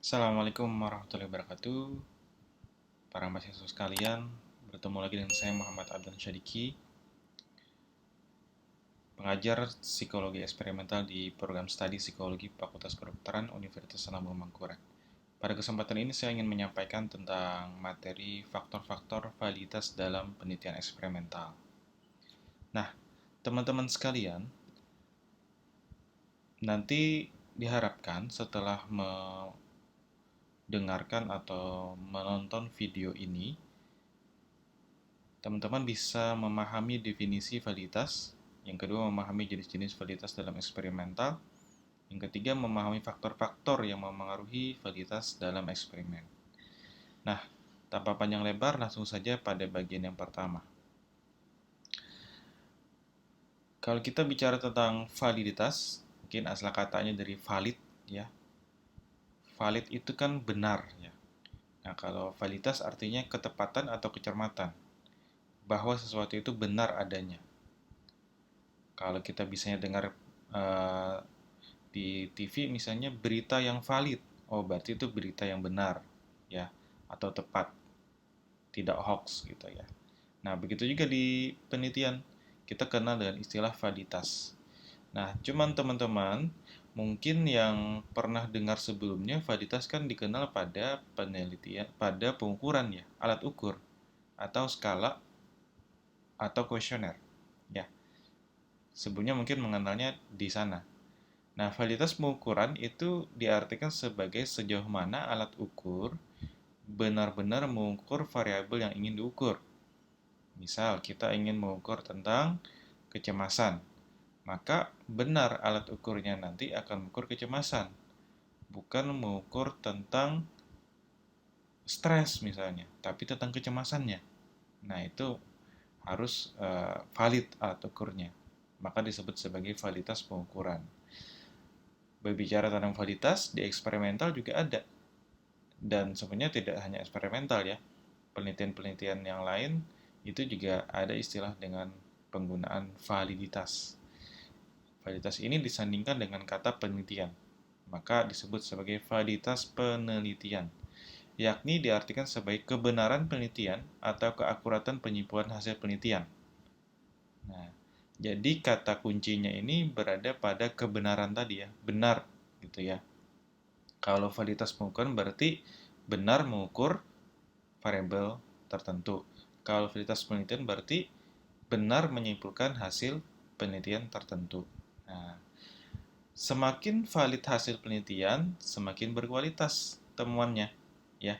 Assalamualaikum warahmatullahi wabarakatuh. Para mahasiswa sekalian, bertemu lagi dengan saya Muhammad Abdan Syadiki, pengajar psikologi eksperimental di program studi psikologi Fakultas Kedokteran Universitas Lambung Mangkurat. Pada kesempatan ini saya ingin menyampaikan tentang materi faktor-faktor validitas dalam penelitian eksperimental. Nah, teman-teman sekalian, nanti diharapkan setelah mendengarkan atau menonton video ini, teman-teman bisa memahami definisi validitas, yang kedua memahami jenis-jenis validitas dalam eksperimental, yang ketiga memahami faktor-faktor yang memengaruhi validitas dalam eksperimen. Nah, tanpa panjang lebar, langsung saja pada bagian yang pertama. Kalau kita bicara tentang validitas, mungkin asal katanya dari valid, ya. Valid itu kan benar, ya. Nah, kalau validitas artinya ketepatan atau kecermatan, bahwa sesuatu itu benar adanya. Kalau kita bisanya dengar uh, di TV misalnya berita yang valid, oh berarti itu berita yang benar, ya, atau tepat, tidak hoax gitu ya. Nah, begitu juga di penelitian, kita kenal dengan istilah validitas. Nah, cuman teman-teman, mungkin yang pernah dengar sebelumnya, validitas kan dikenal pada penelitian, pada pengukuran ya, alat ukur, atau skala, atau kuesioner. Ya, sebelumnya mungkin mengenalnya di sana. Nah, validitas pengukuran itu diartikan sebagai sejauh mana alat ukur benar-benar mengukur variabel yang ingin diukur. Misal, kita ingin mengukur tentang kecemasan, maka benar alat ukurnya nanti akan mengukur kecemasan, bukan mengukur tentang stres misalnya, tapi tentang kecemasannya. Nah, itu harus valid alat ukurnya, maka disebut sebagai validitas pengukuran. Berbicara tentang validitas, di eksperimental juga ada. Dan sebenarnya tidak hanya eksperimental ya, penelitian-penelitian yang lain itu juga ada istilah dengan penggunaan validitas. Validitas ini disandingkan dengan kata penelitian, maka disebut sebagai validitas penelitian, yakni diartikan sebagai kebenaran penelitian atau keakuratan penyimpulan hasil penelitian. Nah, jadi kata kuncinya ini berada pada kebenaran tadi ya, benar gitu ya. Kalau validitas pengukuran berarti benar mengukur variabel tertentu. Kalau validitas penelitian berarti benar menyimpulkan hasil penelitian tertentu. Nah, semakin valid hasil penelitian, semakin berkualitas temuannya, ya.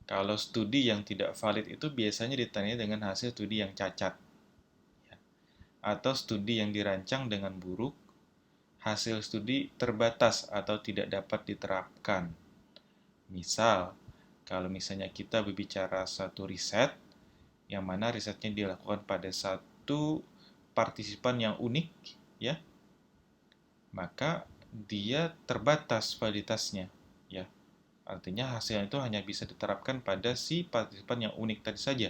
Kalau studi yang tidak valid itu biasanya ditandai dengan hasil studi yang cacat, ya. Atau studi yang dirancang dengan buruk, hasil studi terbatas atau tidak dapat diterapkan. Misal, kalau misalnya kita berbicara satu riset, yang mana risetnya dilakukan pada satu partisipan yang unik, ya, maka dia terbatas validitasnya, ya. Artinya hasilnya itu hanya bisa diterapkan pada si partisipan yang unik tadi saja.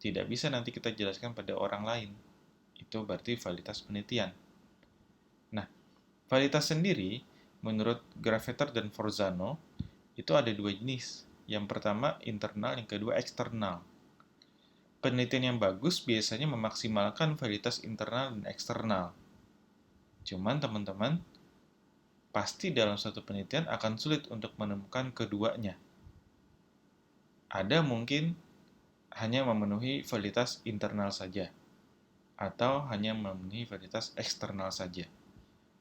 Tidak bisa nanti kita jelaskan pada orang lain. Itu berarti validitas penelitian. Nah, validitas sendiri menurut Gravater dan Forzano itu ada dua jenis. Yang pertama internal, yang kedua eksternal. Penelitian yang bagus biasanya memaksimalkan validitas internal dan eksternal. Cuman teman-teman, pasti dalam satu penelitian akan sulit untuk menemukan keduanya. Ada mungkin hanya memenuhi validitas internal saja, atau hanya memenuhi validitas eksternal saja.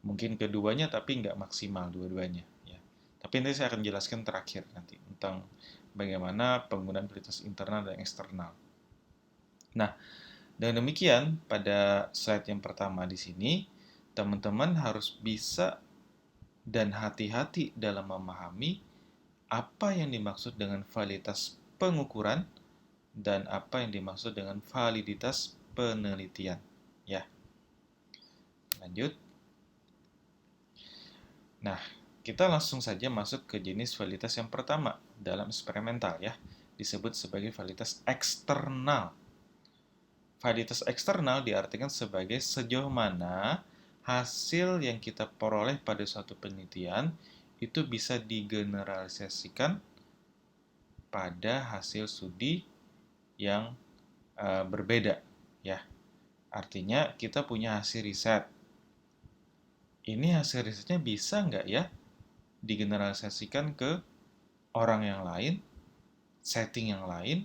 Mungkin keduanya tapi nggak maksimal dua-duanya. Ya. Tapi nanti saya akan jelaskan terakhir nanti tentang bagaimana penggunaan validitas internal dan eksternal. Nah, dengan demikian pada slide yang pertama di sini, teman-teman harus bisa dan hati-hati dalam memahami apa yang dimaksud dengan validitas pengukuran dan apa yang dimaksud dengan validitas penelitian. Ya, lanjut. Nah, kita langsung saja masuk ke jenis validitas yang pertama dalam eksperimental ya, disebut sebagai validitas eksternal. Validitas eksternal diartikan sebagai sejauh mana hasil yang kita peroleh pada suatu penelitian itu bisa digeneralisasikan pada hasil studi yang berbeda, ya. Artinya kita punya hasil riset. Ini hasil risetnya bisa nggak ya digeneralisasikan ke orang yang lain, setting yang lain,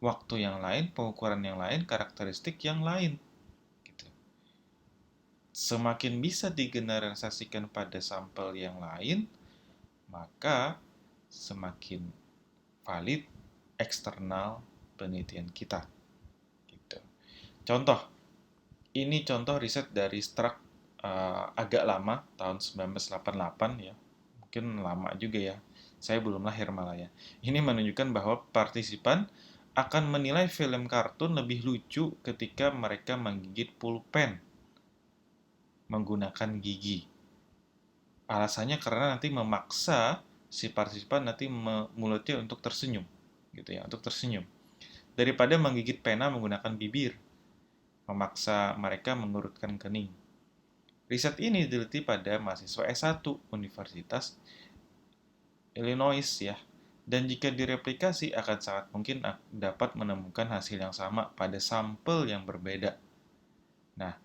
waktu yang lain, pengukuran yang lain, karakteristik yang lain. Gitu. Semakin bisa digeneralisasikan pada sampel yang lain, maka semakin valid eksternal penelitian kita. Gitu. Contoh, ini contoh riset dari Strack agak lama, tahun 1988 ya. Mungkin lama juga ya. Saya belum lahir malah ya. Ini menunjukkan bahwa partisipan akan menilai film kartun lebih lucu ketika mereka menggigit pulpen menggunakan gigi. Alasannya karena nanti memaksa si partisipan nanti mulutnya untuk tersenyum, gitu ya, untuk tersenyum. Daripada menggigit pena menggunakan bibir, memaksa mereka mengurutkan kening. Riset ini diteliti pada mahasiswa S1 Universitas Illinois ya. Dan jika direplikasi akan sangat mungkin dapat menemukan hasil yang sama pada sampel yang berbeda. Nah,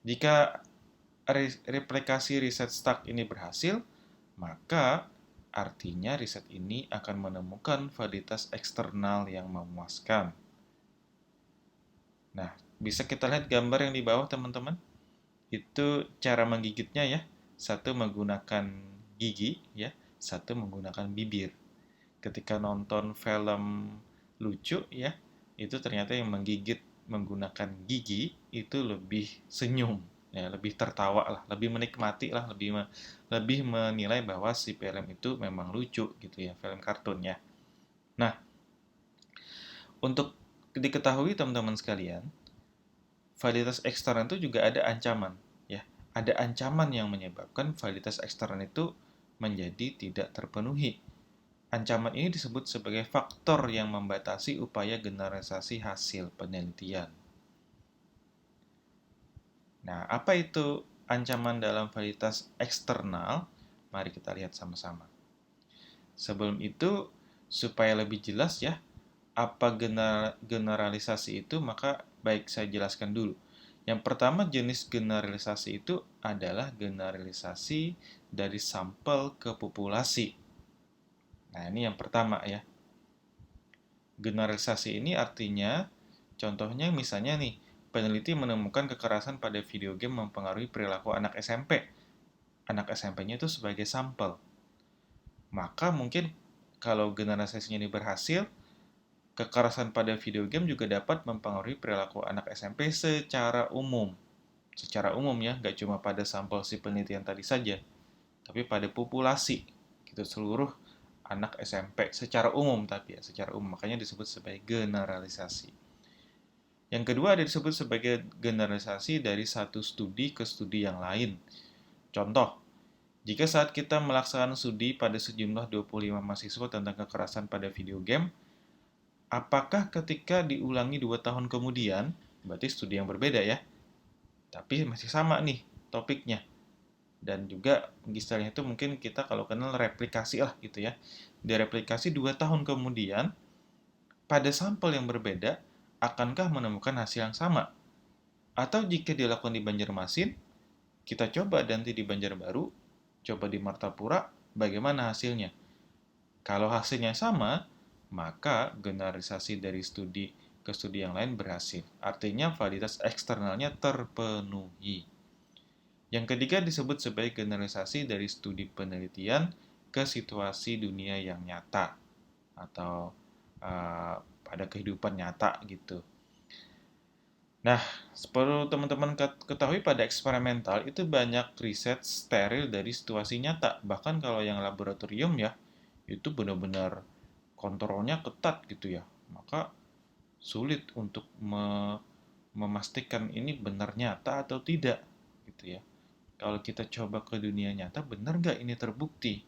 jika replikasi riset Strack ini berhasil, maka artinya riset ini akan menemukan validitas eksternal yang memuaskan. Nah, bisa kita lihat gambar yang di bawah teman-teman? Itu cara menggigitnya ya. Satu menggunakan gigi ya, satu menggunakan bibir. Ketika nonton film lucu ya, itu ternyata yang menggigit menggunakan gigi itu lebih senyum ya, lebih tertawa lah, lebih menikmati lah, lebih menilai bahwa si film itu memang lucu gitu ya, film kartun ya. Nah, untuk diketahui teman-teman sekalian, validitas eksternal itu juga ada ancaman ya. Ada ancaman yang menyebabkan validitas eksternal itu menjadi tidak terpenuhi. Ancaman ini disebut sebagai faktor yang membatasi upaya generalisasi hasil penelitian. Nah, apa itu ancaman dalam validitas eksternal? Mari kita lihat sama-sama. Sebelum itu, supaya lebih jelas ya, apa generalisasi itu, maka baik saya jelaskan dulu. Yang pertama, jenis generalisasi itu adalah generalisasi dari sampel ke populasi. Nah, ini yang pertama ya. Generalisasi ini artinya, contohnya misalnya nih, peneliti menemukan kekerasan pada video game mempengaruhi perilaku anak SMP. Anak SMP-nya itu sebagai sampel. Maka mungkin kalau generalisasinya ini berhasil, kekerasan pada video game juga dapat mempengaruhi perilaku anak SMP secara umum. Secara umum ya, nggak cuma pada sampel si penelitian tadi saja, tapi pada populasi, gitu, seluruh anak SMP secara umum, tapi ya secara umum, makanya disebut sebagai generalisasi. Yang kedua ada disebut sebagai generalisasi dari satu studi ke studi yang lain. Contoh, jika saat kita melaksanakan studi pada sejumlah 25 mahasiswa tentang kekerasan pada video game, apakah ketika diulangi 2 tahun kemudian, berarti studi yang berbeda ya, tapi masih sama nih topiknya. Dan juga istilahnya itu mungkin kita kalau kenal replikasi lah gitu ya. Direplikasi 2 tahun kemudian, pada sampel yang berbeda, akankah menemukan hasil yang sama? Atau jika dilakukan di Banjarmasin, kita coba nanti di Banjarbaru, coba di Martapura, bagaimana hasilnya? Kalau hasilnya sama, maka generalisasi dari studi ke studi yang lain berhasil. Artinya validitas eksternalnya terpenuhi. Yang ketiga disebut sebagai generalisasi dari studi penelitian ke situasi dunia yang nyata atau pada kehidupan nyata gitu. Nah, perlu teman-teman ketahui pada eksperimental itu banyak riset steril dari situasi nyata. Bahkan kalau yang laboratorium ya, itu benar-benar kontrolnya ketat gitu ya. Maka sulit untuk memastikan ini benar nyata atau tidak gitu ya. Kalau kita coba ke dunia nyata, benar nggak ini terbukti?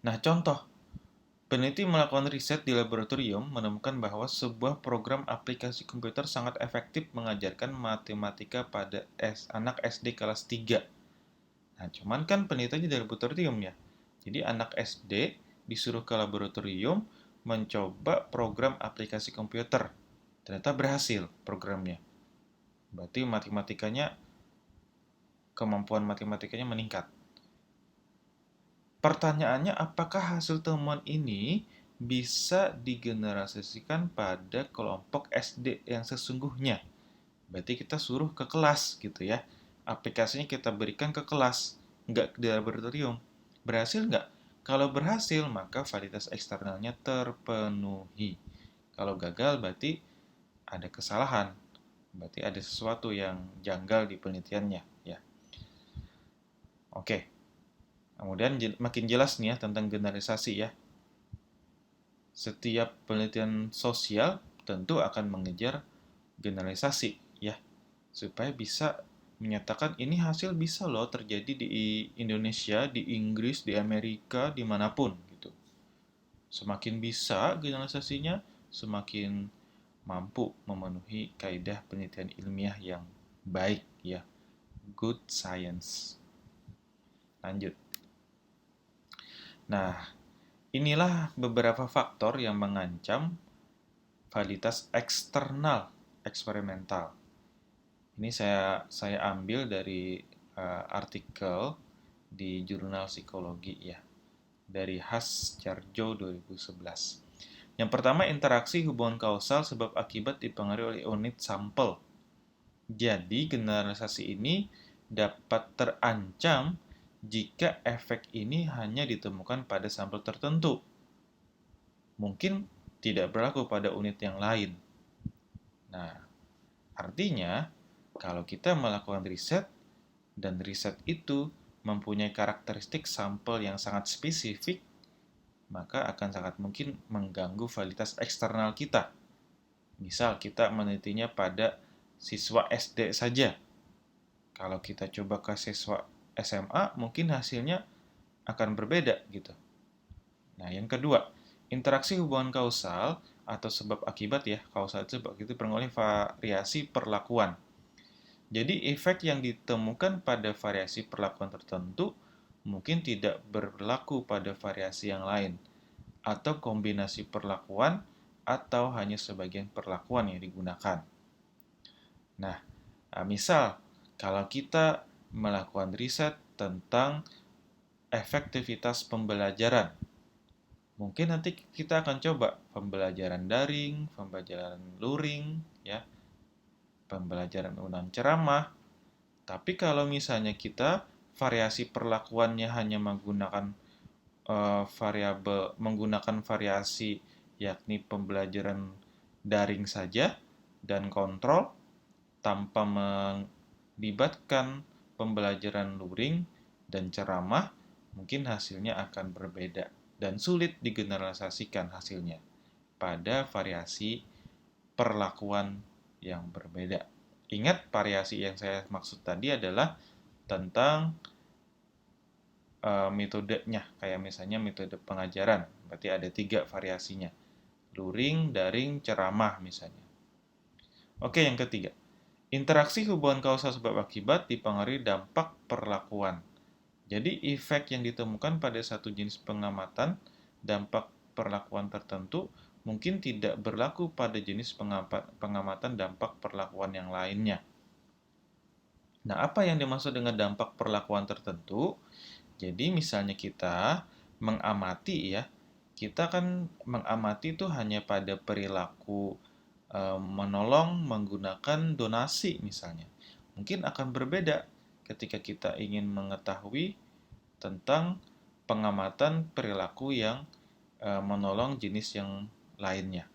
Nah, contoh, peneliti melakukan riset di laboratorium menemukan bahwa sebuah program aplikasi komputer sangat efektif mengajarkan matematika pada anak SD kelas 3. Nah, cuman kan penelitiannya dari laboratorium ya. Jadi anak SD disuruh ke laboratorium mencoba program aplikasi komputer. Ternyata berhasil programnya. Berarti kemampuan matematikanya meningkat. Pertanyaannya, apakah hasil temuan ini bisa digeneralisasikan pada kelompok SD yang sesungguhnya? Berarti kita suruh ke kelas gitu ya. Aplikasinya kita berikan ke kelas, nggak di laboratorium. Berhasil nggak? Kalau berhasil, maka validitas eksternalnya terpenuhi. Kalau gagal, berarti ada kesalahan. Berarti ada sesuatu yang janggal di penelitiannya. Ya. Oke, kemudian makin jelas nih ya tentang generalisasi ya. Setiap penelitian sosial tentu akan mengejar generalisasi ya, supaya bisa menyatakan ini hasil bisa loh terjadi di Indonesia, di Inggris, di Amerika, dimanapun gitu. Semakin bisa generalisasinya, semakin mampu memenuhi kaidah penelitian ilmiah yang baik ya, good science. Lanjut. Nah, inilah beberapa faktor yang mengancam validitas eksternal eksperimental. Ini saya ambil dari artikel di jurnal psikologi ya, dari Haas Jarjo 2011. Yang pertama, interaksi hubungan kausal sebab akibat dipengaruhi oleh unit sampel. Jadi generalisasi ini dapat terancam jika efek ini hanya ditemukan pada sampel tertentu. Mungkin tidak berlaku pada unit yang lain. Nah, artinya kalau kita melakukan riset dan riset itu mempunyai karakteristik sampel yang sangat spesifik, maka akan sangat mungkin mengganggu validitas eksternal kita. Misal kita menelitinya pada siswa SD saja. Kalau kita coba ke siswa SMA, mungkin hasilnya akan berbeda gitu. Nah, yang kedua, interaksi hubungan kausal atau sebab akibat ya, kausal itu sebab itu berpengaruh variasi perlakuan. Jadi efek yang ditemukan pada variasi perlakuan tertentu mungkin tidak berlaku pada variasi yang lain, atau kombinasi perlakuan, atau hanya sebagian perlakuan yang digunakan. Nah, misal kalau kita melakukan riset tentang efektivitas pembelajaran, mungkin nanti kita akan coba pembelajaran daring, pembelajaran luring, ya, pembelajaran menggunakan ceramah. Tapi kalau misalnya kita variasi perlakuannya hanya menggunakan variasi yakni pembelajaran daring saja dan kontrol tanpa melibatkan pembelajaran luring dan ceramah, mungkin hasilnya akan berbeda dan sulit digeneralisasikan hasilnya pada variasi perlakuan yang berbeda. Ingat, variasi yang saya maksud tadi adalah tentang metodenya, kayak misalnya metode pengajaran, berarti ada 3 variasinya, luring, daring, ceramah misalnya. Oke, yang ketiga, interaksi hubungan kausal sebab akibat dipengaruhi dampak perlakuan. Jadi efek yang ditemukan pada satu jenis pengamatan, dampak perlakuan tertentu mungkin tidak berlaku pada jenis pengamatan dampak perlakuan yang lainnya. Nah, apa yang dimaksud dengan dampak perlakuan tertentu? Jadi misalnya kita mengamati ya, kita kan mengamati itu hanya pada perilaku menolong menggunakan donasi misalnya. Mungkin akan berbeda ketika kita ingin mengetahui tentang pengamatan perilaku yang menolong jenis yang lainnya.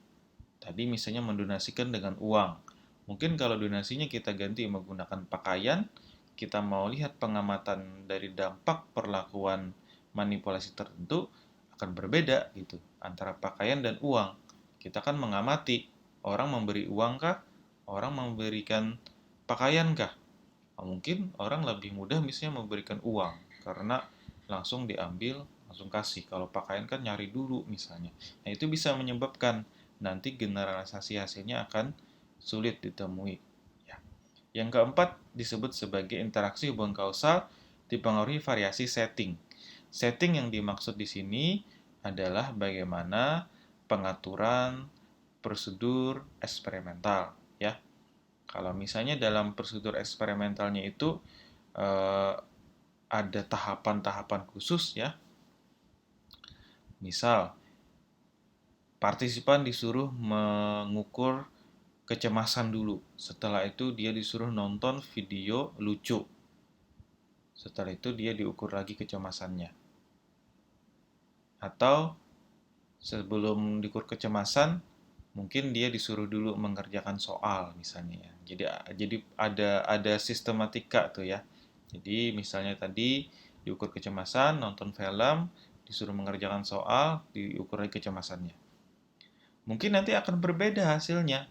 Tadi misalnya mendonasikan dengan uang. Mungkin kalau donasinya kita ganti menggunakan pakaian, kita mau lihat pengamatan dari dampak perlakuan manipulasi tertentu akan berbeda gitu antara pakaian dan uang. Kita kan mengamati orang memberi uang kah, orang memberikan pakaian kah. Mungkin orang lebih mudah misalnya memberikan uang karena langsung diambil, langsung kasih. Kalau pakaian kan nyari dulu misalnya. Nah, itu bisa menyebabkan nanti generalisasi hasilnya akan sulit ditemui. Ya. Yang keempat disebut sebagai interaksi hubungan kausal dipengaruhi variasi setting. Setting yang dimaksud di sini adalah bagaimana pengaturan prosedur eksperimental, ya. Kalau misalnya dalam prosedur eksperimentalnya itu eh, ada tahapan-tahapan khusus, ya. Misal, partisipan disuruh mengukur kecemasan dulu. Setelah itu dia disuruh nonton video lucu. Setelah itu dia diukur lagi kecemasannya. Atau sebelum diukur kecemasan, mungkin dia disuruh dulu mengerjakan soal misalnya ya. Jadi ada sistematika tuh ya. Jadi misalnya tadi diukur kecemasan, nonton film, disuruh mengerjakan soal, diukur lagi kecemasannya. Mungkin nanti akan berbeda hasilnya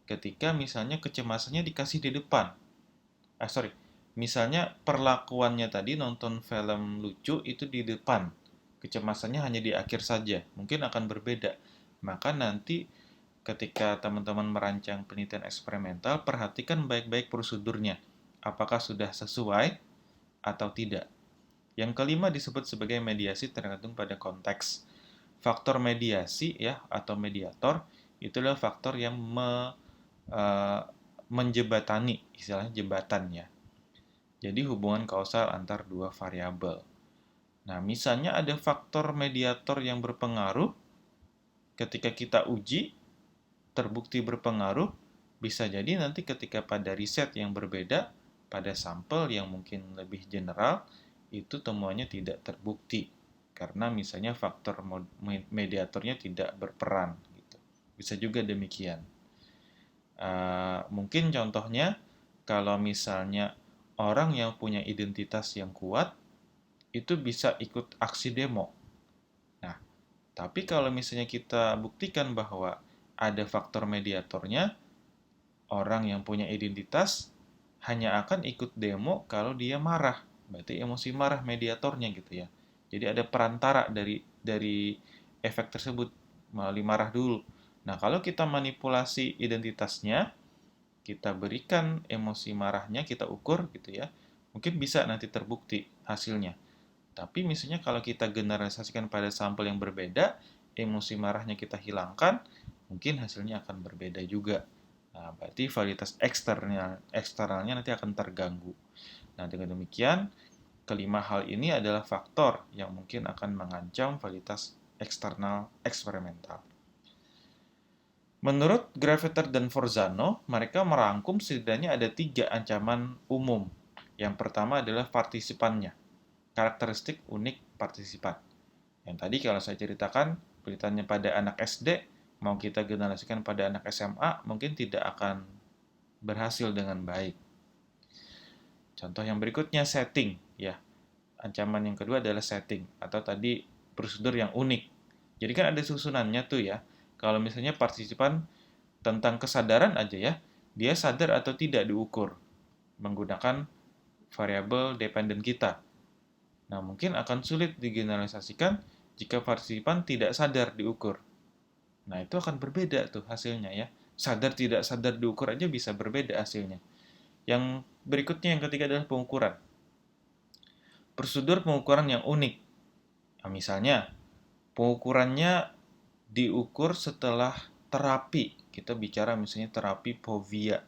ketika misalnya kecemasannya dikasih di depan. Misalnya perlakuannya tadi nonton film lucu itu di depan, kecemasannya hanya di akhir saja, mungkin akan berbeda. Maka nanti ketika teman-teman merancang penelitian eksperimental, perhatikan baik-baik prosedurnya. Apakah sudah sesuai atau tidak. Yang kelima disebut sebagai mediasi tergantung pada konteks. Faktor mediasi ya atau mediator itulah faktor yang menjebatani, istilahnya jembatan ya. Jadi hubungan kausal antar dua variabel. Nah, misalnya ada faktor mediator yang berpengaruh ketika kita uji, terbukti berpengaruh, bisa jadi nanti ketika pada riset yang berbeda, pada sampel yang mungkin lebih general, itu temuannya tidak terbukti. Karena misalnya faktor mediatornya tidak berperan. Gitu. Bisa juga demikian. Mungkin contohnya, kalau misalnya orang yang punya identitas yang kuat, itu bisa ikut aksi demo. Nah, tapi kalau misalnya kita buktikan bahwa ada faktor mediatornya, orang yang punya identitas hanya akan ikut demo kalau dia marah. Berarti emosi marah mediatornya gitu ya. Jadi ada perantara dari efek tersebut melalui marah dulu. Nah, kalau kita manipulasi identitasnya, kita berikan emosi marahnya, kita ukur gitu ya. Mungkin bisa nanti terbukti hasilnya. Tapi misalnya kalau kita generalisasikan pada sampel yang berbeda, emosi marahnya kita hilangkan, mungkin hasilnya akan berbeda juga. Nah, berarti validitas eksternalnya nanti akan terganggu. Nah, dengan demikian, kelima hal ini adalah faktor yang mungkin akan mengancam validitas eksternal eksperimental. Menurut Graveter dan Forzano, mereka merangkum setidaknya ada 3 ancaman umum. Yang pertama adalah partisipannya, karakteristik unik partisipan. Yang tadi kalau saya ceritakan, penelitiannya pada anak SD, mau kita generalisasikan pada anak SMA, mungkin tidak akan berhasil dengan baik. Contoh yang berikutnya setting, ya. Ancaman yang kedua adalah setting, atau tadi prosedur yang unik. Jadi kan ada susunannya tuh ya. Kalau misalnya partisipan tentang kesadaran aja ya, dia sadar atau tidak diukur menggunakan variabel dependen kita. Nah, mungkin akan sulit digeneralisasikan jika partisipan tidak sadar diukur. Nah, itu akan berbeda tuh hasilnya ya. Sadar tidak sadar diukur aja bisa berbeda hasilnya. Yang berikutnya yang ketiga adalah pengukuran. Prosedur pengukuran yang unik. Nah, misalnya, pengukurannya diukur setelah terapi. Kita bicara misalnya terapi fobia.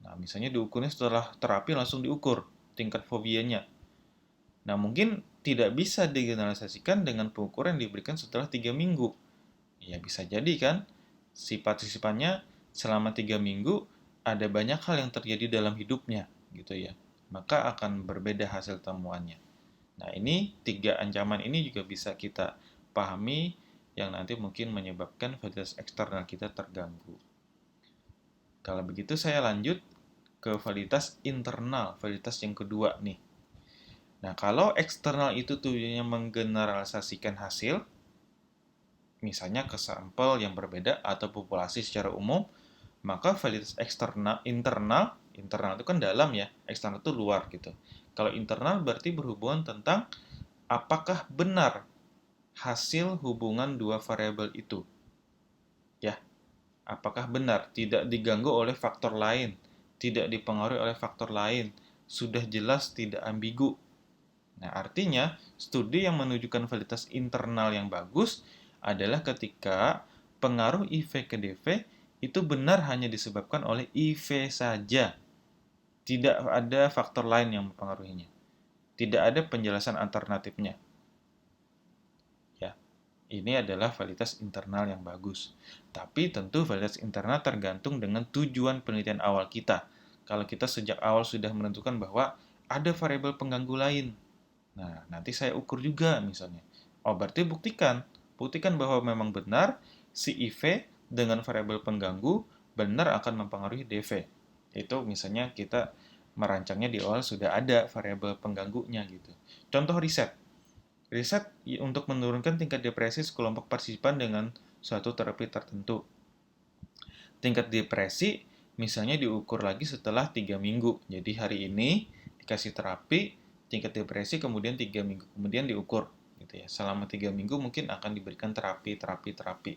Nah, misalnya diukurnya setelah terapi langsung diukur tingkat fobianya. Nah, mungkin tidak bisa digeneralisasikan dengan pengukuran yang diberikan setelah 3 minggu. Ya, bisa jadi kan, si partisipannya selama 3 minggu ada banyak hal yang terjadi dalam hidupnya, gitu ya. Maka akan berbeda hasil temuannya. Nah, ini 3 ancaman ini juga bisa kita pahami yang nanti mungkin menyebabkan validitas eksternal kita terganggu. Kalau begitu saya lanjut ke validitas internal, validitas yang kedua nih. Nah, kalau eksternal itu tujuannya menggeneralisasikan hasil, misalnya ke sampel yang berbeda atau populasi secara umum, maka validitas internal itu kan dalam ya, eksternal itu luar gitu. Kalau internal berarti berhubungan tentang apakah benar hasil hubungan dua variabel itu. Ya, apakah benar tidak diganggu oleh faktor lain, tidak dipengaruhi oleh faktor lain, sudah jelas tidak ambigu. Nah, artinya studi yang menunjukkan validitas internal yang bagus adalah ketika pengaruh IV ke DV itu benar hanya disebabkan oleh IV saja. Tidak ada faktor lain yang mempengaruhinya. Tidak ada penjelasan alternatifnya. Ya, ini adalah validitas internal yang bagus. Tapi tentu validitas internal tergantung dengan tujuan penelitian awal kita. Kalau kita sejak awal sudah menentukan bahwa ada variabel pengganggu lain, nah nanti saya ukur juga misalnya. Oh, berarti buktikan bahwa memang benar si IV dengan variabel pengganggu benar akan mempengaruhi DV. Itu misalnya kita merancangnya di awal sudah ada variabel pengganggunya gitu. Contoh riset. Riset untuk menurunkan tingkat depresi sekelompok partisipan dengan suatu terapi tertentu. Tingkat depresi misalnya diukur lagi setelah 3 minggu. Jadi hari ini dikasih terapi, tingkat depresi kemudian 3 minggu kemudian diukur. Gitu ya. Selama 3 minggu mungkin akan diberikan terapi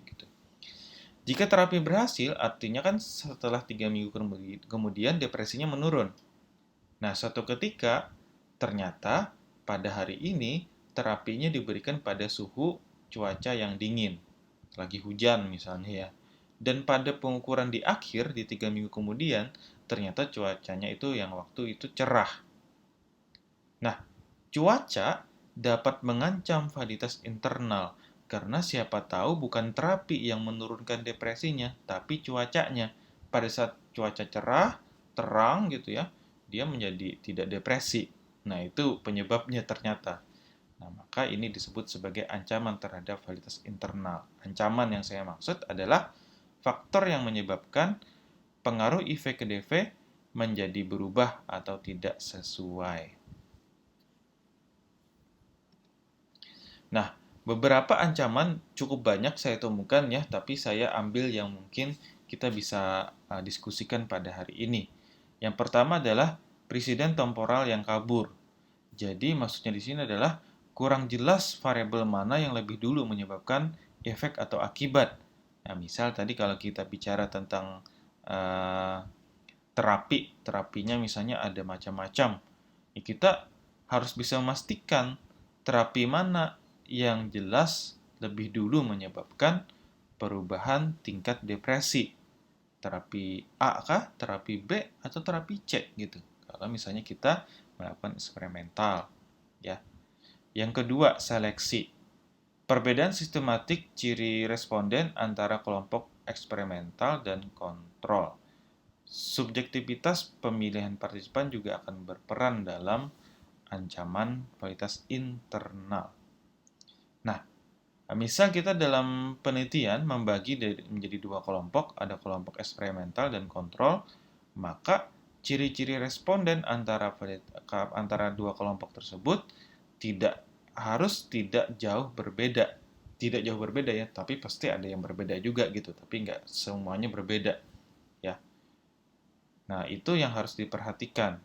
gitu. Jika terapi berhasil, artinya kan setelah 3 minggu kemudian depresinya menurun. Nah, suatu ketika ternyata pada hari ini terapinya diberikan pada suhu cuaca yang dingin, lagi hujan misalnya ya. Dan pada pengukuran di akhir di 3 minggu kemudian ternyata cuacanya itu yang waktu itu cerah. Nah, cuaca dapat mengancam validitas internal karena siapa tahu bukan terapi yang menurunkan depresinya, tapi cuacanya. Pada saat cuaca cerah, terang gitu ya, dia menjadi tidak depresi. Nah, itu penyebabnya ternyata. Nah, maka ini disebut sebagai ancaman terhadap validitas internal. Ancaman yang saya maksud adalah faktor yang menyebabkan pengaruh IV ke DV menjadi berubah atau tidak sesuai. Nah, beberapa ancaman cukup banyak saya temukan ya, tapi saya ambil yang mungkin kita bisa diskusikan pada hari ini. Yang pertama adalah presiden temporal yang kabur. Jadi maksudnya di sini adalah kurang jelas variabel mana yang lebih dulu menyebabkan efek atau akibat. Nah, misal tadi kalau kita bicara tentang uh, terapinya misalnya ada macam-macam. Ya, kita harus bisa memastikan terapi mana yang jelas lebih dulu menyebabkan perubahan tingkat depresi. Terapi A kah, terapi B, atau terapi C gitu. Kalau misalnya kita melakukan eksperimental, ya. Yang kedua, seleksi. Perbedaan sistematik ciri responden antara kelompok eksperimental dan kontrol. Subjektivitas pemilihan partisipan juga akan berperan dalam ancaman validitas internal. Nah, misal kita dalam penelitian membagi menjadi dua kelompok, ada kelompok eksperimental dan kontrol, maka ciri-ciri responden antara dua kelompok tersebut tidak jauh berbeda. Tidak jauh berbeda ya, tapi pasti ada yang berbeda juga gitu, tapi nggak semuanya berbeda ya. Nah, itu yang harus diperhatikan.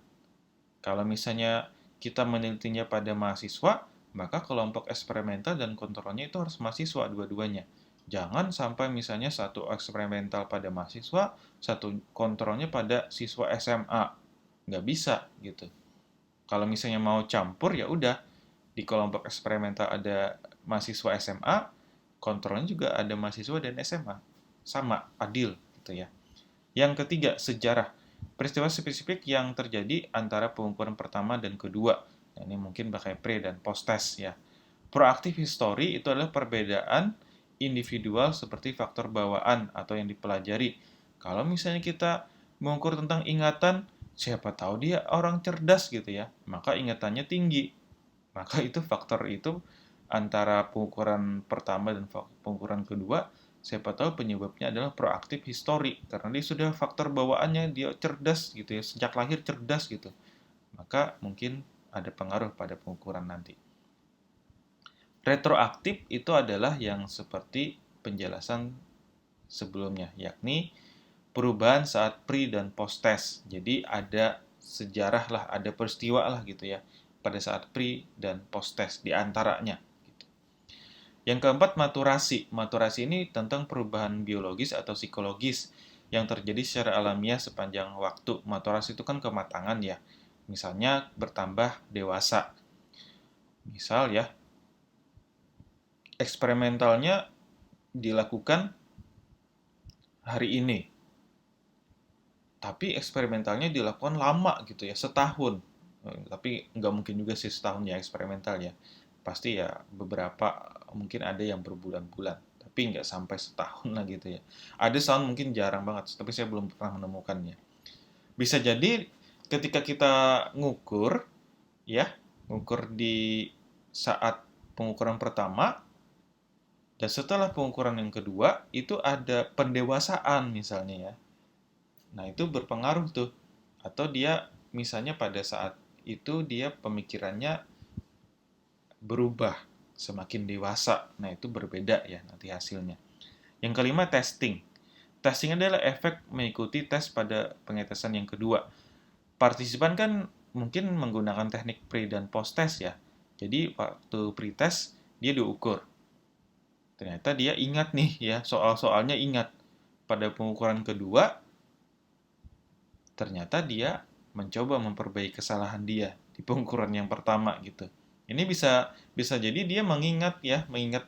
Kalau misalnya kita menelitinya pada mahasiswa, maka kelompok eksperimental dan kontrolnya itu harus mahasiswa dua-duanya. Jangan sampai misalnya satu eksperimental pada mahasiswa, satu kontrolnya pada siswa SMA. Nggak bisa gitu. Kalau misalnya mau campur, ya udah. Di kelompok eksperimental ada mahasiswa SMA, kontrolnya juga ada mahasiswa dan SMA. Sama, adil gitu ya. Yang ketiga, sejarah. Peristiwa spesifik yang terjadi antara pengukuran pertama dan kedua. Nah, ini mungkin pakai pre dan post test ya. Proaktif history itu adalah perbedaan individual seperti faktor bawaan atau yang dipelajari. Kalau misalnya kita mengukur tentang ingatan, siapa tahu dia orang cerdas gitu ya, maka ingatannya tinggi. Maka itu faktor itu antara pengukuran pertama dan pengukuran kedua, siapa tahu penyebabnya adalah proaktif histori karena dia sudah faktor bawaannya dia cerdas gitu ya, sejak lahir cerdas gitu. Maka mungkin ada pengaruh pada pengukuran nanti. Retroaktif itu adalah yang seperti penjelasan sebelumnya, yakni perubahan saat pre dan post test. Jadi ada sejarah lah, ada peristiwa lah gitu ya pada saat pre dan post test di antaranya. Gitu. Yang keempat, maturasi. Maturasi ini tentang perubahan biologis atau psikologis yang terjadi secara alamiah sepanjang waktu. Maturasi itu kan kematangan ya. Misalnya bertambah dewasa. Misal ya, eksperimentalnya dilakukan hari ini, tapi eksperimentalnya dilakukan lama gitu ya, setahun. Tapi nggak mungkin juga sih setahun ya eksperimental ya. Pasti ya beberapa, mungkin ada yang berbulan-bulan, tapi nggak sampai setahun lah gitu ya. Ada setahun mungkin jarang banget, tapi saya belum pernah menemukannya. Bisa jadi ketika kita ngukur, ya, ngukur di saat pengukuran pertama, dan setelah pengukuran yang kedua, itu ada pendewasaan misalnya ya. Nah, itu berpengaruh tuh. Atau dia misalnya pada saat itu dia pemikirannya berubah semakin dewasa. Nah, itu berbeda ya nanti hasilnya. Yang kelima, testing. Testing adalah efek mengikuti tes pada pengetesan yang kedua. Partisipan kan mungkin menggunakan teknik pre dan post test ya. Jadi waktu pre-test dia diukur. Ternyata dia ingat nih ya, soal-soalnya ingat. Pada pengukuran kedua, ternyata dia mencoba memperbaiki kesalahan dia di pengukuran yang pertama gitu. Ini bisa bisa jadi dia mengingat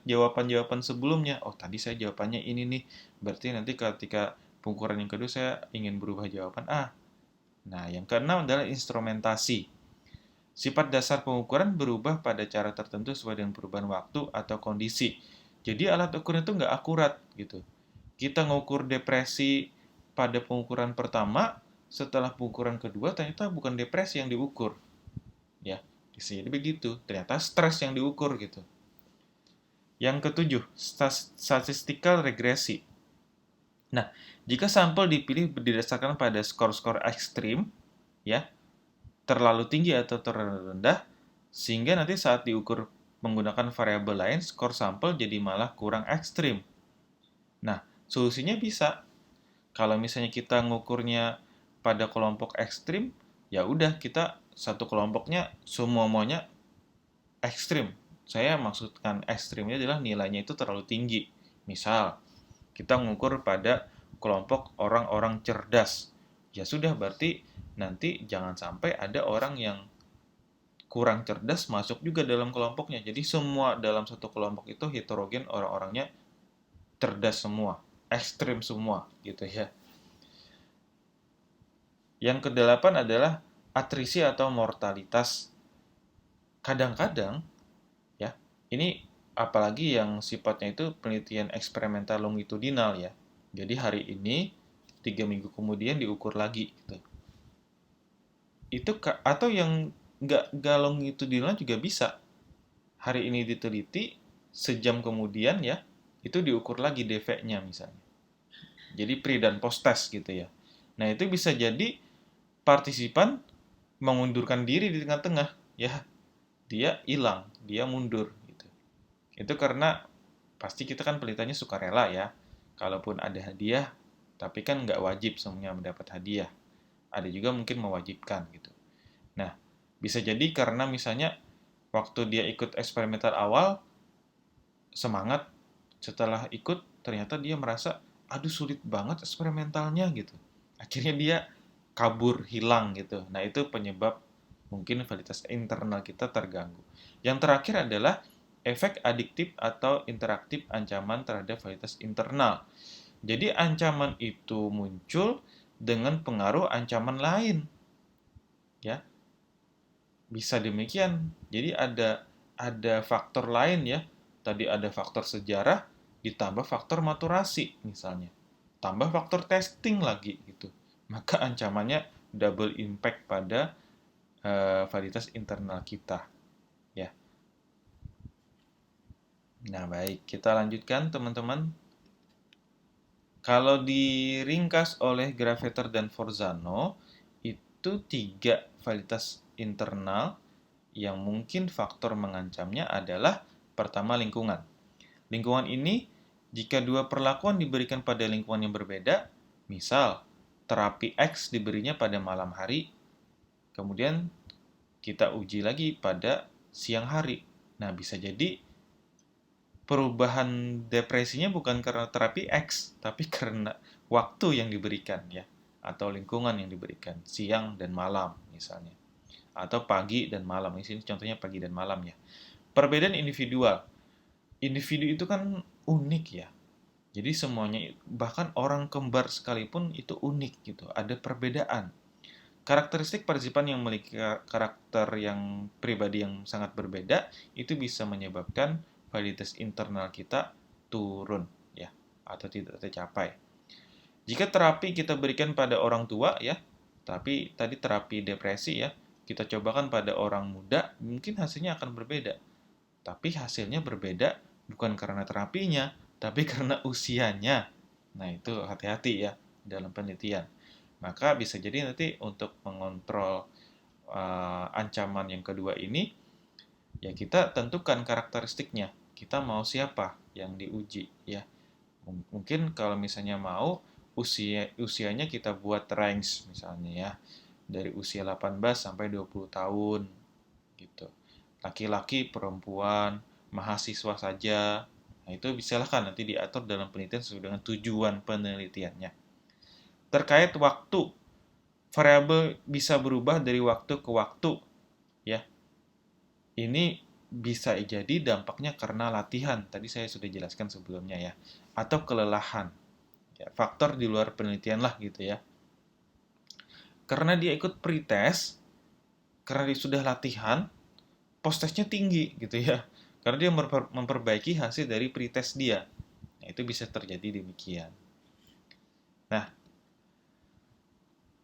jawaban-jawaban sebelumnya. Oh, tadi saya jawabannya ini nih. Berarti nanti ketika pengukuran yang kedua saya ingin berubah jawaban A. Nah, yang keenam adalah instrumentasi. Sifat dasar pengukuran berubah pada cara tertentu sesuai dengan perubahan waktu atau kondisi. Jadi alat ukur itu nggak akurat gitu. Kita ngukur depresi pada pengukuran pertama, setelah pengukuran kedua ternyata bukan depresi yang diukur. Ya, bisa jadi begitu. Ternyata stres yang diukur gitu. Yang ketujuh, statistical regresi. Nah, jika sampel dipilih berdasarkan pada skor-skor ekstrim, ya, terlalu tinggi atau terlalu rendah, sehingga nanti saat diukur menggunakan variabel lain, skor sampel jadi malah kurang ekstrim. Nah, solusinya bisa. Kalau misalnya kita ngukurnya pada kelompok ekstrim, ya udah kita satu kelompoknya semuanya ekstrim. Saya maksudkan ekstrimnya adalah nilainya itu terlalu tinggi. Misal, kita mengukur pada kelompok orang-orang cerdas. Ya sudah, berarti nanti jangan sampai ada orang yang kurang cerdas masuk juga dalam kelompoknya. Jadi semua dalam satu kelompok itu heterogen, orang-orangnya cerdas semua, ekstrim semua gitu ya. Yang kedelapan adalah atrisi atau mortalitas. Kadang-kadang ya, ini apalagi yang sifatnya itu penelitian eksperimental longitudinal ya. Jadi hari ini 3 minggu kemudian diukur lagi gitu. Itu atau yang nggak longitudinal juga bisa. Hari ini diteliti, sejam kemudian ya, itu diukur lagi defeknya misalnya. Jadi pre dan post test gitu ya. Nah, itu bisa jadi partisipan mengundurkan diri di tengah-tengah ya. Dia hilang, dia mundur gitu. Itu karena pasti kita kan penelitiannya sukarela ya. Kalaupun ada hadiah, tapi kan nggak wajib semuanya mendapat hadiah. Ada juga mungkin mewajibkan gitu. Nah, bisa jadi karena misalnya waktu dia ikut eksperimental awal, semangat, setelah ikut ternyata dia merasa, aduh sulit banget eksperimentalnya gitu. Akhirnya dia kabur, hilang gitu. Nah, itu penyebab mungkin validitas internal kita terganggu. Yang terakhir adalah efek adiktif atau interaktif ancaman terhadap validitas internal. Jadi ancaman itu muncul dengan pengaruh ancaman lain. Ya, bisa demikian. Jadi ada faktor lain ya. Tadi ada faktor sejarah ditambah faktor maturasi misalnya. Tambah faktor testing lagi gitu. Maka ancamannya double impact pada validitas internal kita ya. Nah, baik, kita lanjutkan teman-teman. Kalau diringkas oleh Gravater dan Forzano, itu 3 validitas internal yang mungkin faktor mengancamnya adalah pertama lingkungan. Lingkungan ini jika dua perlakuan diberikan pada lingkungan yang berbeda, misal terapi X diberinya pada malam hari, kemudian kita uji lagi pada siang hari. Nah, bisa jadi perubahan depresinya bukan karena terapi X, tapi karena waktu yang diberikan ya, atau lingkungan yang diberikan, siang dan malam misalnya, atau pagi dan malam. Di sini contohnya pagi dan malam ya. Perbedaan individual. Individu itu kan unik ya. Jadi semuanya, bahkan orang kembar sekalipun itu unik gitu. Ada perbedaan. Karakteristik partisipan yang memiliki karakter yang pribadi yang sangat berbeda itu bisa menyebabkan validitas internal kita turun ya atau tidak tercapai. Jika terapi kita berikan pada orang tua ya, tapi tadi terapi depresi ya, kita cobakan pada orang muda, mungkin hasilnya akan berbeda. Tapi hasilnya berbeda bukan karena terapinya, tapi karena usianya. Nah, itu hati-hati ya dalam penelitian. Maka bisa jadi nanti untuk mengontrol ancaman yang kedua ini, ya kita tentukan karakteristiknya. Kita mau siapa yang diuji ya. Mungkin kalau misalnya mau usianya kita buat range misalnya ya. Dari usia 18 sampai 20 tahun gitu. Laki-laki, perempuan, mahasiswa saja. Nah, itu kan nanti diatur dalam penelitian sesuai dengan tujuan penelitiannya. Terkait waktu, variabel bisa berubah dari waktu ke waktu ya. Ini bisa jadi dampaknya karena latihan. Tadi saya sudah jelaskan sebelumnya ya. Atau kelelahan. Ya, faktor di luar penelitian lah gitu ya. Karena dia ikut pretest, karena dia sudah latihan, post-testnya tinggi gitu ya. Karena dia memperbaiki hasil dari pretest dia. Nah, itu bisa terjadi demikian. Nah,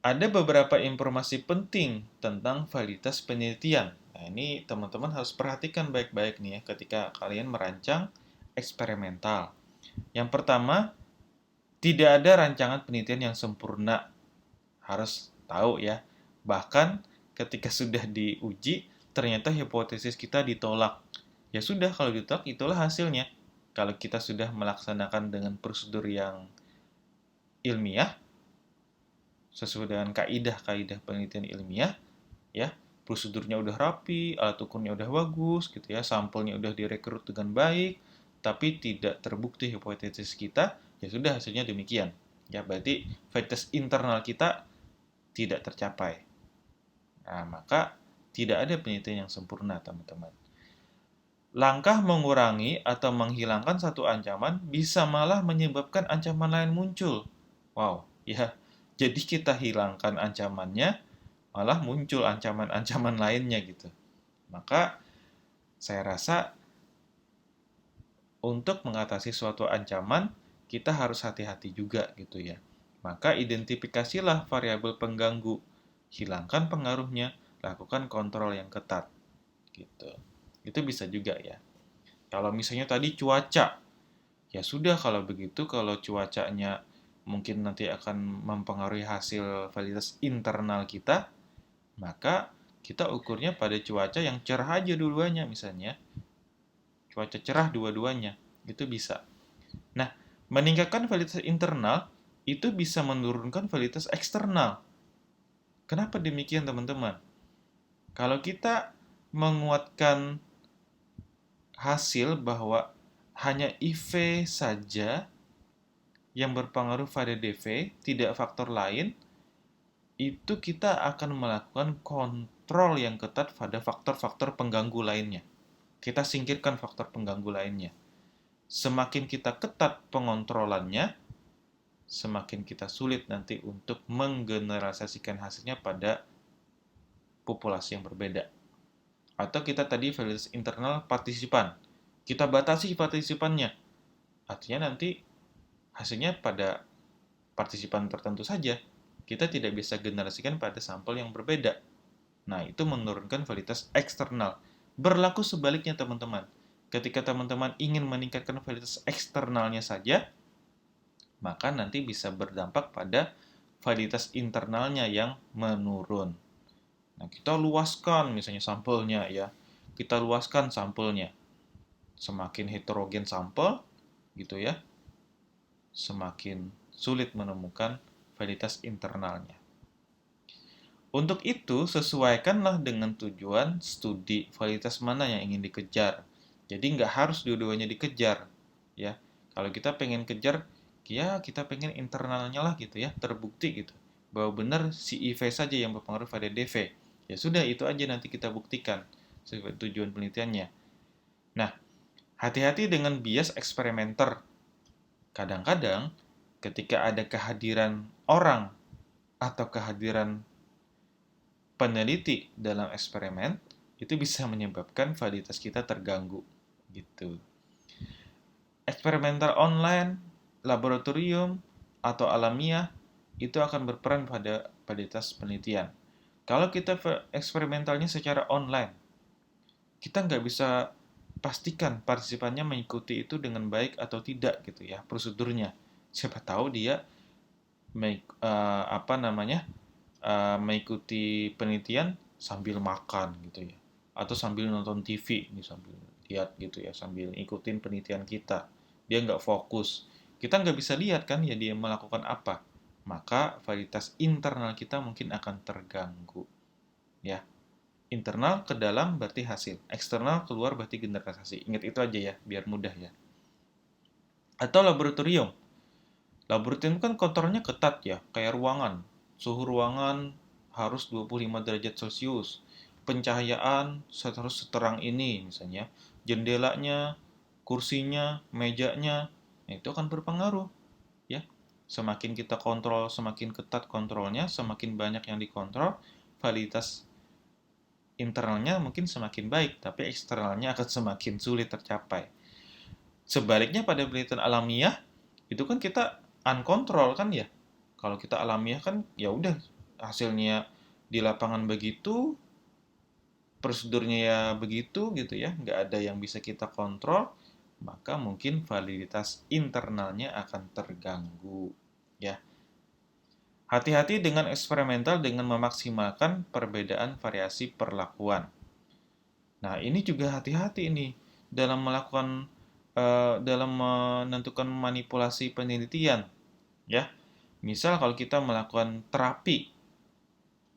ada beberapa informasi penting tentang validitas penelitian. Nah, ini teman-teman harus perhatikan baik-baik nih ya ketika kalian merancang eksperimental. Yang pertama, tidak ada rancangan penelitian yang sempurna. Harus tahu ya. Bahkan ketika sudah diuji, ternyata hipotesis kita ditolak. Ya sudah, kalau ditolak itulah hasilnya. Kalau kita sudah melaksanakan dengan prosedur yang ilmiah, sesuai dengan kaidah-kaidah penelitian ilmiah, ya, prosedurnya udah rapi, alat ukurnya udah bagus, gitu ya, sampelnya udah direkrut dengan baik, tapi tidak terbukti hipotesis kita, ya sudah hasilnya demikian. Ya, berarti validitas internal kita tidak tercapai. Nah, maka tidak ada penelitian yang sempurna, teman-teman. Langkah mengurangi atau menghilangkan satu ancaman bisa malah menyebabkan ancaman lain muncul. Wow, ya. Jadi kita hilangkan ancamannya, malah muncul ancaman-ancaman lainnya gitu. Maka saya rasa untuk mengatasi suatu ancaman, kita harus hati-hati juga gitu ya. Maka identifikasilah variabel pengganggu, hilangkan pengaruhnya, lakukan kontrol yang ketat gitu. Itu bisa juga ya. Kalau misalnya tadi cuaca, ya sudah kalau begitu, kalau cuacanya mungkin nanti akan mempengaruhi hasil validitas internal kita, maka kita ukurnya pada cuaca yang cerah aja dua-duanya misalnya. Cuaca cerah dua-duanya, itu bisa. Nah, meningkatkan validitas internal itu bisa menurunkan validitas eksternal. Kenapa demikian teman-teman? Kalau kita menguatkan hasil bahwa hanya IV saja yang berpengaruh pada DV, tidak faktor lain, itu kita akan melakukan kontrol yang ketat pada faktor-faktor pengganggu lainnya. Kita singkirkan faktor pengganggu lainnya. Semakin kita ketat pengontrolannya, semakin kita sulit nanti untuk menggeneralisasikan hasilnya pada populasi yang berbeda. Atau kita tadi validitas internal partisipan. Kita batasi partisipannya. Artinya nanti hasilnya pada partisipan tertentu saja. Kita tidak bisa generasikan pada sampel yang berbeda. Nah, itu menurunkan validitas eksternal. Berlaku sebaliknya, teman-teman. Ketika teman-teman ingin meningkatkan validitas eksternalnya saja, maka nanti bisa berdampak pada validitas internalnya yang menurun. Nah, kita luaskan misalnya sampelnya ya. Kita luaskan sampelnya. Semakin heterogen sampel, gitu ya, semakin sulit menemukan validitas internalnya. Untuk itu, sesuaikanlah dengan tujuan studi validitas mana yang ingin dikejar. Jadi nggak harus dua-duanya dikejar. Ya, kalau kita pengen kejar, ya kita pengen internalnya lah gitu ya, terbukti gitu. Bahwa benar si IV saja yang berpengaruh pada DV. Ya sudah, itu aja nanti kita buktikan sesuai tujuan penelitiannya. Nah, hati-hati dengan bias eksperimenter. Kadang-kadang ketika ada kehadiran orang atau kehadiran peneliti dalam eksperimen, itu bisa menyebabkan validitas kita terganggu. Gitu. Eksperimental online, laboratorium, atau alamiah itu akan berperan pada validitas penelitian. Kalau kita eksperimentalnya secara online, kita nggak bisa pastikan partisipannya mengikuti itu dengan baik atau tidak gitu ya prosedurnya. Siapa tahu dia mengikuti penelitian sambil makan gitu ya, atau sambil nonton TV ini sambil lihat gitu ya, sambil ikutin penelitian kita. Dia nggak fokus. Kita nggak bisa lihat kan ya dia melakukan apa. Maka validitas internal kita mungkin akan terganggu. Ya, internal ke dalam berarti hasil, eksternal keluar berarti generalisasi. Ingat itu aja ya, biar mudah ya. Atau laboratorium. Laboratorium kan kontrolnya ketat ya, kayak ruangan. Suhu ruangan harus 25 derajat Celcius. Pencahayaan harus seterang ini misalnya. Jendelanya, kursinya, mejanya, itu akan berpengaruh ya. Semakin kita kontrol, semakin ketat kontrolnya, semakin banyak yang dikontrol, validitas internalnya mungkin semakin baik, tapi eksternalnya akan semakin sulit tercapai. Sebaliknya pada penelitian alamiah, itu kan kita uncontrol kan ya. Kalau kita alamiah kan ya udah hasilnya di lapangan begitu, prosedurnya ya begitu gitu ya, nggak ada yang bisa kita kontrol, maka mungkin validitas internalnya akan terganggu ya. Hati-hati dengan eksperimental dengan memaksimalkan perbedaan variasi perlakuan. Nah, ini juga hati-hati ini dalam dalam menentukan manipulasi penelitian, ya. Misal kalau kita melakukan terapi,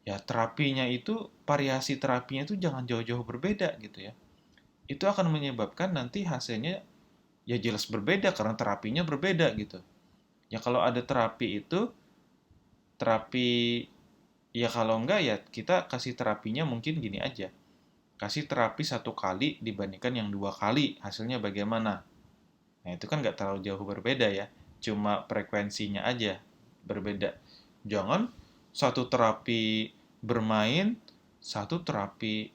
ya terapinya itu variasi terapinya itu jangan jauh-jauh berbeda gitu ya. Itu akan menyebabkan nanti hasilnya ya jelas berbeda karena terapinya berbeda gitu. Ya kalau ada terapi itu terapi ya kalau enggak ya kita kasih terapinya mungkin gini aja. Kasih terapi 1 kali dibandingkan yang 2 kali, hasilnya bagaimana? Nah, itu kan nggak terlalu jauh berbeda ya, cuma frekuensinya aja berbeda. Jangan satu terapi bermain, satu terapi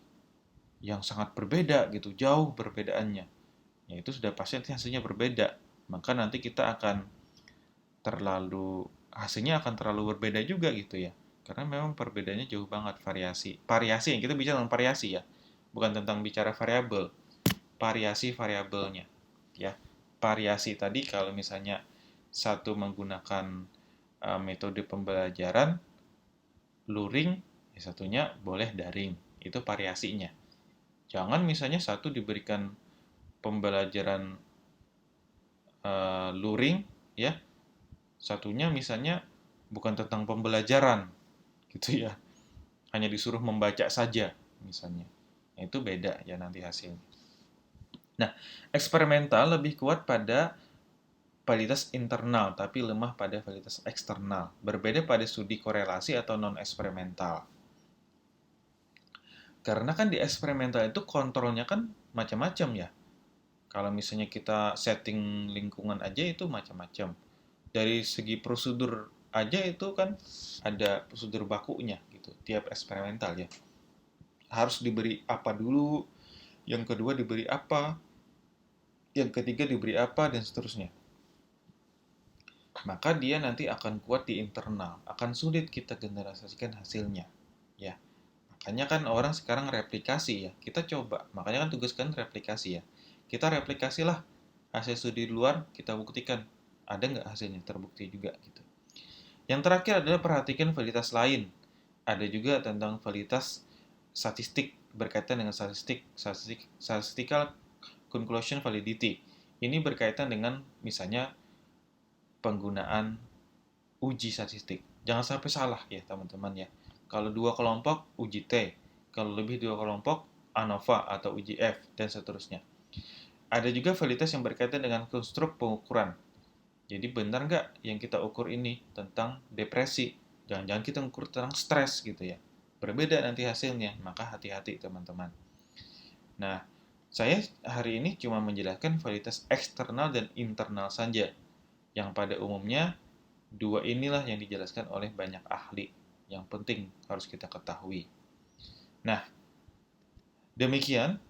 yang sangat berbeda gitu, jauh perbedaannya. Ya, itu sudah pasti hasilnya berbeda. Maka nanti kita akan hasilnya akan terlalu berbeda juga gitu ya. Karena memang perbedaannya jauh banget variasi. Variasi yang kita bicara tentang variasi ya, bukan tentang bicara variabel. Variasi variabelnya ya. Variasi tadi kalau misalnya satu menggunakan metode pembelajaran luring, ya satunya boleh daring. Itu variasinya. Jangan misalnya satu diberikan pembelajaran luring ya, satunya misalnya bukan tentang pembelajaran gitu ya. Hanya disuruh membaca saja misalnya. Nah, itu beda ya nanti hasilnya. Nah, eksperimental lebih kuat pada validitas internal, tapi lemah pada validitas eksternal. Berbeda pada studi korelasi atau non-eksperimental. Karena kan di eksperimental itu kontrolnya kan macam-macam ya. Kalau misalnya kita setting lingkungan aja itu macam-macam. Dari segi prosedur aja itu kan ada prosedur bakunya gitu, tiap eksperimental ya. Harus diberi apa dulu, yang kedua diberi apa, yang ketiga diberi apa, dan seterusnya. Maka dia nanti akan kuat di internal, akan sulit kita generalisasikan hasilnya. Ya, makanya kan orang sekarang replikasi ya. Kita coba, makanya kan tugas kan replikasi ya. Kita replikasilah hasil studi luar, kita buktikan ada nggak hasilnya terbukti juga gitu. Yang terakhir adalah perhatikan validitas lain. Ada juga tentang validitas statistik berkaitan dengan statistical conclusion validity. Ini berkaitan dengan misalnya penggunaan uji statistik. Jangan sampai salah ya teman-teman ya. Kalau 2 kelompok uji T, kalau lebih 2 kelompok ANOVA atau uji F dan seterusnya. Ada juga validitas yang berkaitan dengan konstruk pengukuran. Jadi benar nggak yang kita ukur ini tentang depresi? Jangan-jangan kita ukur tentang stres gitu ya. Berbeda nanti hasilnya, maka hati-hati teman-teman. Nah, Saya hari ini cuma menjelaskan validitas eksternal dan internal saja, yang pada umumnya dua inilah yang dijelaskan oleh banyak ahli yang penting harus kita ketahui. Nah, demikian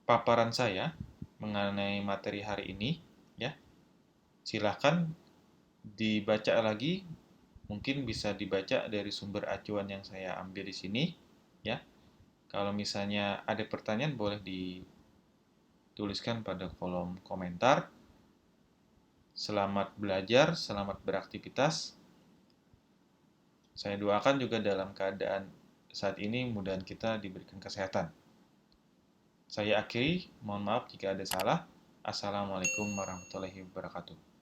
paparan saya mengenai materi hari ini, ya. Silahkan dibaca lagi, mungkin bisa dibaca dari sumber acuan yang saya ambil di sini, ya. Kalau misalnya ada pertanyaan boleh dituliskan pada kolom komentar. Selamat belajar, selamat beraktivitas. Saya doakan juga dalam keadaan saat ini mudah kita diberikan kesehatan. Saya akhiri, mohon maaf jika ada salah. Assalamualaikum warahmatullahi wabarakatuh.